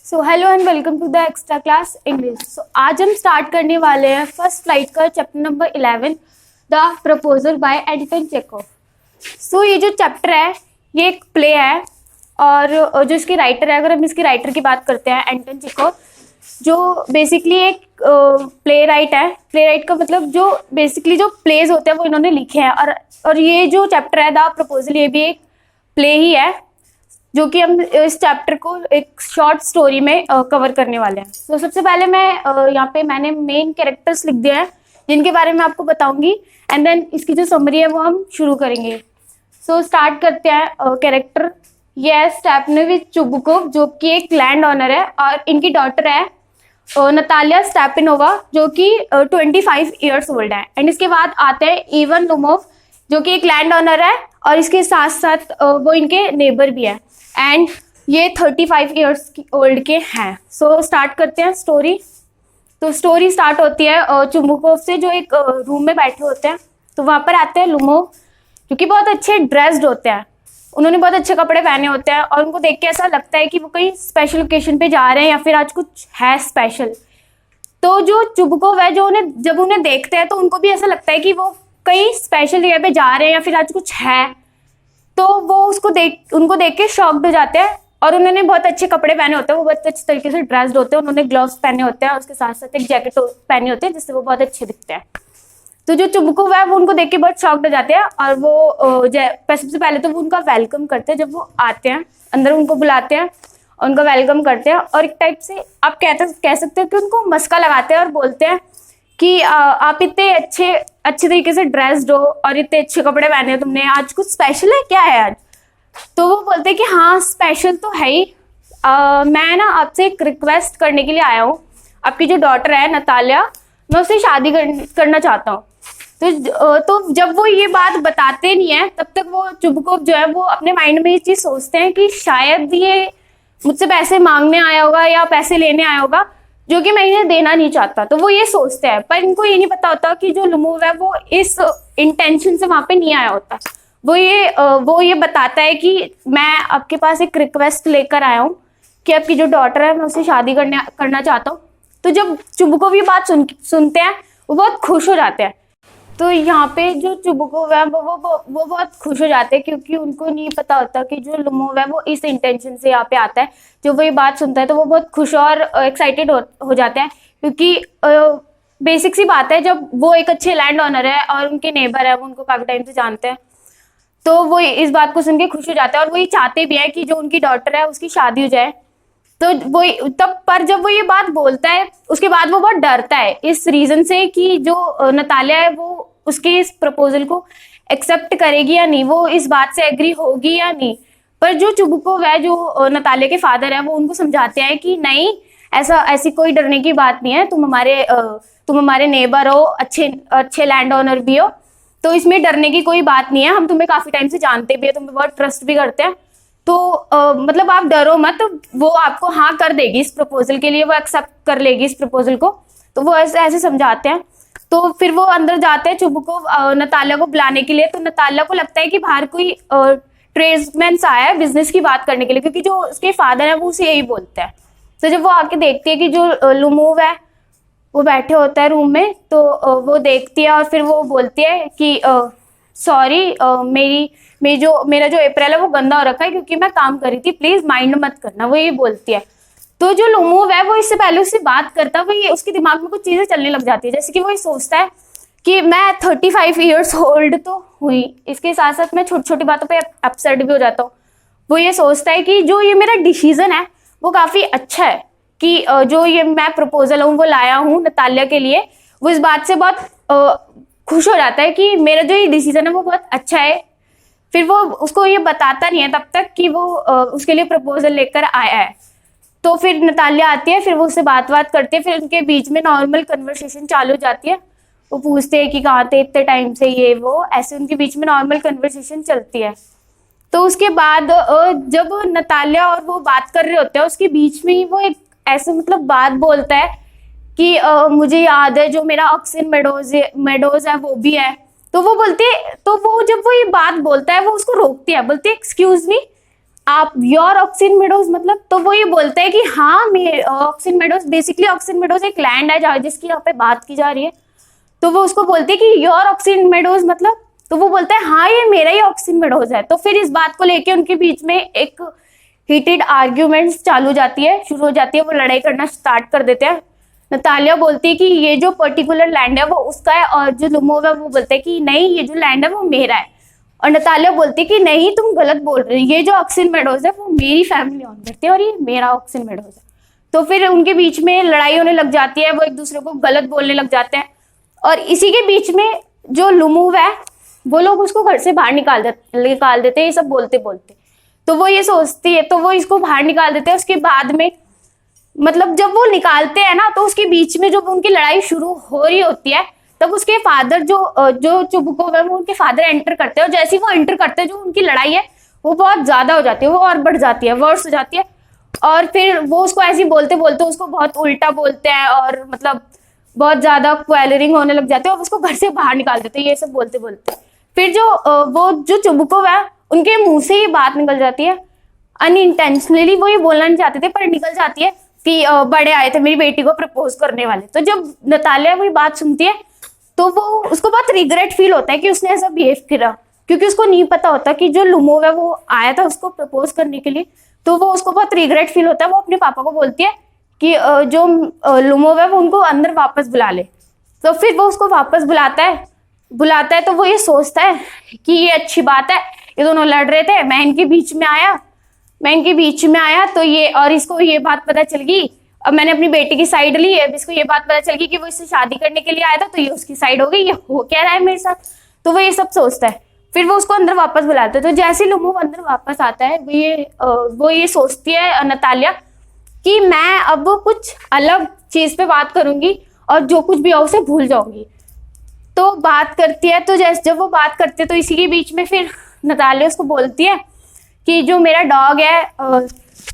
So hello and welcome to the extra class English. So आज हम start करने वाले हैं फर्स्ट फ्लाइट का chapter number 11 the proposal by Anton Chekhov. So ये जो चैप्टर है ये एक प्ले है और जो इसके राइटर है, अगर हम इसके राइटर की बात करते हैं एंटन चेखव, जो बेसिकली एक प्ले राइट है। प्ले राइट का मतलब जो बेसिकली जो प्लेज होते हैं वो इन्होंने लिखे हैं और ये जो चैप्टर है द प्रपोजल ये भी एक प्ले ही है, जो कि हम इस चैप्टर को एक शॉर्ट स्टोरी में कवर करने वाले हैं। तो सबसे पहले मैं यहाँ पे मैंने मेन कैरेक्टर्स लिख दिए हैं जिनके बारे में आपको बताऊंगी एंड देन इसकी जो समरी है वो हम शुरू करेंगे। सो स्टार्ट करते हैं। कैरेक्टर ये है स्टेपनोविच चुबुकोव, जो कि एक लैंड ऑनर है और इनकी डॉटर है नतालिया स्टेपनोवा, जो कि 25 ईयर्स ओल्ड है। एंड इसके बाद आते हैं इवन लुमोव, जो कि एक लैंड ऑनर है और इसके साथ साथ वो इनके नेबर भी है एंड ये 35 ईयर्स ओल्ड के हैं। सो स्टार्ट करते हैं स्टोरी। तो स्टोरी स्टार्ट होती है चुबुकोव से, जो एक रूम में बैठे होते हैं। तो वहाँ पर आते हैं लुमोव, जो कि बहुत अच्छे ड्रेस्ड होते हैं। उन्होंने बहुत अच्छे कपड़े पहने होते हैं और उनको देख के ऐसा लगता है कि वो कहीं स्पेशल ओकेजन पे जा रहे हैं या फिर आज कुछ है स्पेशल। तो जो चुबुकोव है, जो जब उन्हें देखते हैं तो उनको भी ऐसा लगता है कि वो कहीं स्पेशल जगह पे जा रहे हैं या फिर आज कुछ है। तो वो उनको देख के शॉक्ड हो जाते हैं और उन्होंने बहुत अच्छे कपड़े पहने होते हैं, वो बहुत अच्छे तरीके से ड्रेस्ड होते हैं। उन्होंने ग्लव्स पहने होते हैं और उसके साथ साथ एक जैकेट पहनी होती है जिससे वो बहुत अच्छे दिखते हैं। तो जो चुबुकोव है वो उनको देख के बहुत शॉक्ड हो जाते हैं और वो सबसे पहले तो वो उनका वेलकम करते हैं। जब वो आते हैं अंदर उनको बुलाते हैं और उनका वेलकम करते हैं और एक टाइप से आप कह सकते हो कि उनको मस्का लगाते हैं और बोलते हैं कि आप इतने अच्छे तरीके से ड्रेस्ड हो और इतने अच्छे कपड़े पहने हो तुमने, आज कुछ स्पेशल है क्या है आज? तो वो बोलते हैं कि हाँ स्पेशल तो है ही। मैं ना आपसे एक रिक्वेस्ट करने के लिए आया हूँ। आपकी जो डॉटर है नतालिया, मैं उससे शादी करना चाहता हूँ। तो जब वो ये बात बताते नहीं है तब तक वो चुबुकोव जो है वो अपने माइंड में ये चीज सोचते हैं कि शायद ये मुझसे पैसे मांगने आया होगा या पैसे लेने आया होगा, जो कि मैं इन्हें देना नहीं चाहता। तो वो ये सोचते हैं, पर इनको ये नहीं पता होता कि जो लुमोव है वो इस इंटेंशन से वहां पे नहीं आया होता। वो ये बताता है कि मैं आपके पास एक रिक्वेस्ट लेकर आया हूँ कि आपकी जो डॉटर है मैं उससे शादी करना चाहता हूँ। तो जब चुबुकोव ये बात सुनते हैं वो बहुत खुश हो जाते हैं। तो यहाँ पे जो चुबुकोव है वो बहुत खुश हो जाते हैं, क्योंकि उनको नहीं पता होता कि जो लुमोव है वो इस इंटेंशन से यहाँ पे आता है। जब वो ये बात सुनता है तो वो बहुत खुश और एक्साइटेड हो जाते हैं, क्योंकि बेसिक सी बात है, जब वो एक अच्छे लैंड ऑनर है और उनके नेबर है, वो उनको काफी टाइम से जानते हैं, तो वो इस बात को सुन के खुश हो जाते हैं और वो ये चाहते भी है कि जो उनकी डॉटर है उसकी शादी हो जाए। तो वो पर जब वो ये बात बोलता है उसके बाद वो बहुत डरता है इस रीजन से कि जो नतालिया है वो उसके इस प्रपोजल को एक्सेप्ट करेगी या नहीं, वो इस बात से एग्री होगी या नहीं। पर जो चुबुकोव है, जो नतालिया के फादर है, वो उनको समझाते हैं कि नहीं, ऐसी कोई डरने की बात नहीं है। तुम हमारे नेबर हो, अच्छे लैंड ऑनर भी हो, तो इसमें डरने की कोई बात नहीं है। हम तुम्हें काफी टाइम से जानते भी है, तुम्हें बहुत ट्रस्ट भी करते हैं। तो मतलब आप डरो मत, वो आपको हाँ कर देगी इस प्रपोजल के लिए, वो एक्सेप्ट कर लेगी इस प्रपोजल को। तो वो ऐसे समझाते हैं। तो फिर वो अंदर जाते हैं चुबुकोव नतालिया को बुलाने के लिए। तो नतालिया को लगता है कि बाहर कोई ट्रेड्समैन आया है बिजनेस की बात करने के लिए, क्योंकि जो उसके फादर है वो उसे यही बोलते हैं। तो जब वो आके देखती है कि जो लुमोव है वो बैठे होता है रूम में, तो वो देखती है और फिर वो बोलती है कि सॉरी, मेरा जो अप्रैल है वो गंदा हो रखा है क्योंकि मैं काम कर रही थी, प्लीज माइंड मत करना, वो ये बोलती है। तो जो लुमोव है वो इससे पहले उससे बात करता है, वो ये उसके दिमाग में कुछ चीजें चलने लग जाती है, जैसे कि वो ये सोचता है कि मैं 35 ईयर्स ओल्ड तो हुई, इसके साथ साथ मैं छोटी छोटी बातों पे अपसेट भी हो जाता हूँ। वो ये सोचता है कि जो ये मेरा डिसीजन है वो काफी अच्छा है कि जो ये मैं प्रपोजल हूँ वो लाया हूँ नतालिया के लिए। वो इस बात से बहुत खुश हो जाता है कि मेरा जो ये डिसीजन है वो बहुत अच्छा है। फिर वो उसको ये बताता नहीं है तब तक कि वो उसके लिए प्रपोजल लेकर आया है। तो फिर नतालिया आती है, फिर वो उससे बात करती है, फिर उनके बीच में नॉर्मल कन्वर्सेशन चालू हो जाती है। वो पूछते हैं कि कहाँ थे इतने टाइम से, ये वो ऐसे उनके बीच में नॉर्मल कन्वर्सेशन चलती है। तो उसके बाद जब नतालिया और वो बात कर रहे होते हैं उसके बीच में ही वो एक ऐसे मतलब बात बोलता है कि मुझे याद है जो मेरा ऑक्सिन मेडोज है वो भी है। तो वो जब वो ये बात बोलता है वो उसको रोकती है, बोलती है एक्सक्यूज मी, आप योर ऑक्सिन मेडोज मतलब, तो वो ये बोलता है कि हाँ auxin meadows, basically auxin meadows एक लैंड है जहाँ जिसकी यहाँ पे बात की जा रही है, तो वो उसको बोलते हैं कि योर ऑक्सिन मेडोज मतलब, तो वो बोलता है हाँ ये मेरा ही ऑक्सिन मेडोज है। तो फिर इस बात को लेके उनके बीच में एक हीटेड आर्ग्यूमेंट्स चालू जाती है, शुरू हो जाती है, वो लड़ाई करना स्टार्ट कर देते हैं। नतालिया बोलती है कि ये जो पर्टिकुलर लैंड है वो उसका है, और जो लुमोव है वो बोलते हैं कि नहीं ये जो लैंड है वो मेरा है। और नतालिया बोलती है कि नहीं तुम गलत बोल रहे हो, ये जो ऑक्सिन मेडोज है वो मेरी फैमिली ऑन करती है और ये मेरा ऑक्सिन मेडोज है। तो फिर उनके बीच में लड़ाई होने लग जाती है, वो एक दूसरे को गलत बोलने लग जाते हैं। और इसी के बीच में जो लुमोव है वो लोग उसको घर से बाहर निकाल देते हैं, ये सब बोलते बोलते। तो वो ये सोचती है, तो वो इसको बाहर निकाल देते हैं। उसके बाद में मतलब जब वो निकालते हैं ना, तो उसके बीच में जब उनकी लड़ाई शुरू हो रही होती है, तब उसके फादर जो चुबुकोव है वो उनके फादर एंटर करते हैं। और जैसे ही वो एंटर करते हैं, जो उनकी लड़ाई है वो बहुत ज्यादा हो जाती है, वो और बढ़ जाती है, वर्स हो जाती है। और फिर वो उसको ऐसे बोलते बोलते उसको बहुत उल्टा बोलते हैं, और मतलब बहुत ज्यादा क्वेलरिंग होने लग जाते हैं, और उसको घर से बाहर निकाल देते हैं, ये सब बोलते बोलते। फिर वो जो चुबुकोव है उनके मुंह से ये बात निकल जाती है, अनइंटेंशनली वो ये बोलना नहीं चाहते थे पर निकल जाती है कि बड़े आए थे मेरी बेटी को प्रपोज करने वाले। तो जब नतालिया वो बात सुनती है तो वो उसको बहुत रिग्रेट फील होता है कि उसने ऐसा बिहेव किया, क्योंकि उसको नहीं पता होता कि जो लुमोव है वो आया था उसको प्रपोज करने के लिए। तो वो उसको बहुत रिग्रेट फील होता है। वो अपने पापा को बोलती है कि जो लुमोव है वो उनको अंदर वापस बुला ले। तो फिर वो उसको वापस बुलाता है। तो वो ये सोचता है कि ये अच्छी बात है, ये दोनों लड़ रहे थे, मैं इनके बीच में आया तो ये, और इसको ये बात पता चल गई, अब मैंने अपनी बेटी की साइड ली है, इसको ये बात पता चल गई कि वो इससे शादी करने के लिए आया था, तो ये उसकी साइड हो गई, ये हो क्या रहा है मेरे साथ। तो वो ये सब सोचता है। फिर वो उसको अंदर वापस बुलाता है। तो जैसे लुमोव अंदर वापस आता है, वो ये सोचती है नतालिया कि मैं अब कुछ अलग चीज पे बात करूंगी और जो कुछ भी हो उसे भूल जाऊंगी। तो बात करती है, तो जब वो बात करती है तो इसी के बीच में फिर नतालिया उसको बोलती है कि जो मेरा डॉग है,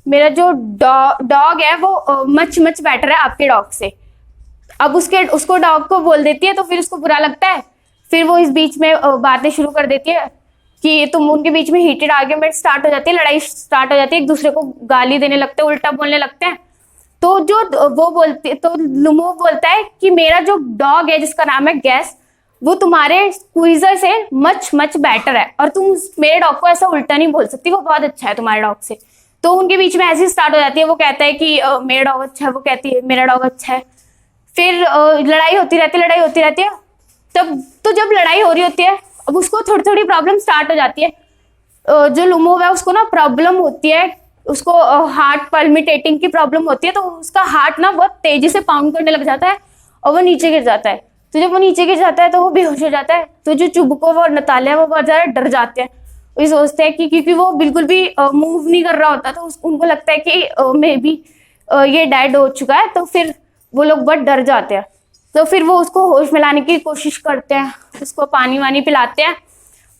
मेरा जो डॉग है वो मच बेटर है आपके डॉग से। अब उसको डॉग को बोल देती है, तो फिर उसको बुरा लगता है। फिर वो इस बीच में बातें शुरू कर देती है कि तुम उनके बीच में हीटेड आर्ग्यूमेंट स्टार्ट हो जाती है, लड़ाई स्टार्ट हो जाती है, एक दूसरे को गाली देने लगते हैं, उल्टा बोलने लगते हैं। तो तो लुमोव बोलता है कि मेरा जो डॉग है जिसका नाम है गैस, वो तुम्हारे स्क्वीजर से मच बेटर है, और तुम मेरे डॉग को ऐसा उल्टा नहीं बोल सकती, वो बहुत अच्छा है तुम्हारे डॉग से। तो उनके बीच में ऐसी स्टार्ट हो जाती है। वो कहता है कि मेरा डॉग अच्छा है, वो कहती है मेरा डॉग अच्छा है। फिर लड़ाई होती रहती है। तो जब लड़ाई हो रही होती है, अब उसको थोड़ी थोड़ी प्रॉब्लम स्टार्ट हो जाती है। जो लुमोव है उसको ना प्रॉब्लम होती है, उसको हार्ट पल्मिटेटिंग की प्रॉब्लम होती है। तो उसका हार्ट ना बहुत तेजी से पाउंड करने लग जाता है और वो नीचे गिर जाता है। तो जब वो नीचे गिर जाता है तो वो बेहोश हो जाता है। तो जो चुबुकोव और नतालिया वो बहुत ज्यादा डर जाते हैं। वो सोचते हैं कि क्योंकि वो बिल्कुल भी मूव नहीं कर रहा होता, तो उनको लगता है कि मे बी ये डेड हो चुका है। तो फिर वो लोग बहुत डर जाते हैं। तो फिर वो उसको होश में लाने की कोशिश करते हैं, उसको पानी वानी पिलाते हैं,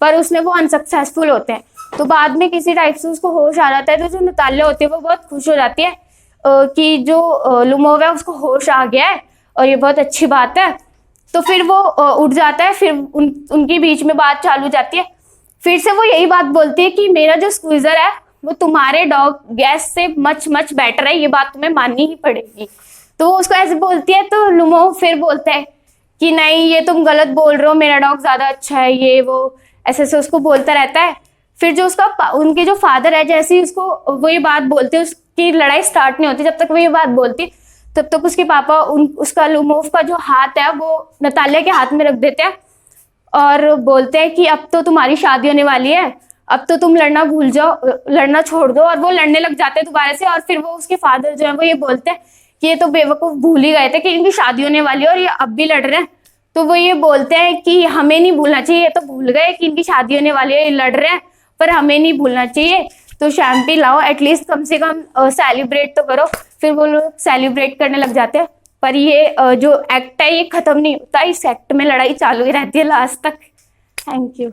पर उसमें वो अनसक्सेसफुल होते हैं। तो बाद में किसी टाइप से उसको होश आ जाता है। तो जो नतालिया होती है वो बहुत खुश हो जाती है कि जो लुमोव है उसको होश आ गया है और ये बहुत अच्छी बात है। तो फिर वो उठ जाता है। फिर उनकी बीच में बात चालू जाती है। फिर से वो यही बात बोलती है कि मेरा जो स्क्वीजर है वो तुम्हारे डॉग गैस से मच बेटर है, ये बात तुम्हें माननी ही पड़ेगी। तो वो उसको ऐसे बोलती है। तो लुमोव फिर बोलता है कि नहीं ये तुम गलत बोल रहे हो, मेरा डॉग ज्यादा अच्छा है, ये वो ऐसे उसको बोलता रहता है। फिर जो उनके जो फादर है, जैसे ही उसको वो ये बात बोलते, उसकी लड़ाई स्टार्ट नहीं होती। जब तक वो ये बात बोलती तब तक उसके पापा उसका लुमोव का जो हाथ है वो नतालिया के हाथ में रख देते हैं और बोलते हैं कि अब तो तुम्हारी शादी होने वाली है, अब तो तुम लड़ना भूल जाओ, लड़ना छोड़ दो। और वो लड़ने लग जाते हैं दोबारा से। और फिर वो उसके फादर जो है वो ये बोलते हैं कि ये तो बेवकूफ भूल ही गए थे कि इनकी शादी होने वाली है और ये अब भी लड़ रहे हैं। तो वो ये बोलते हैं कि हमें नहीं भूलना चाहिए, ये तो भूल गए कि इनकी शादी होने वाली है, ये लड़ रहे हैं, पर हमें नहीं भूलना चाहिए। तो शैम्पेन लाओ, एटलीस्ट कम से कम सेलिब्रेट तो करो। फिर वो लोग सेलिब्रेट करने लग जाते हैं। पर ये जो एक्ट है ये खत्म नहीं होता, इस एक्ट में लड़ाई चालू ही रहती है लास्ट तक। Thank you.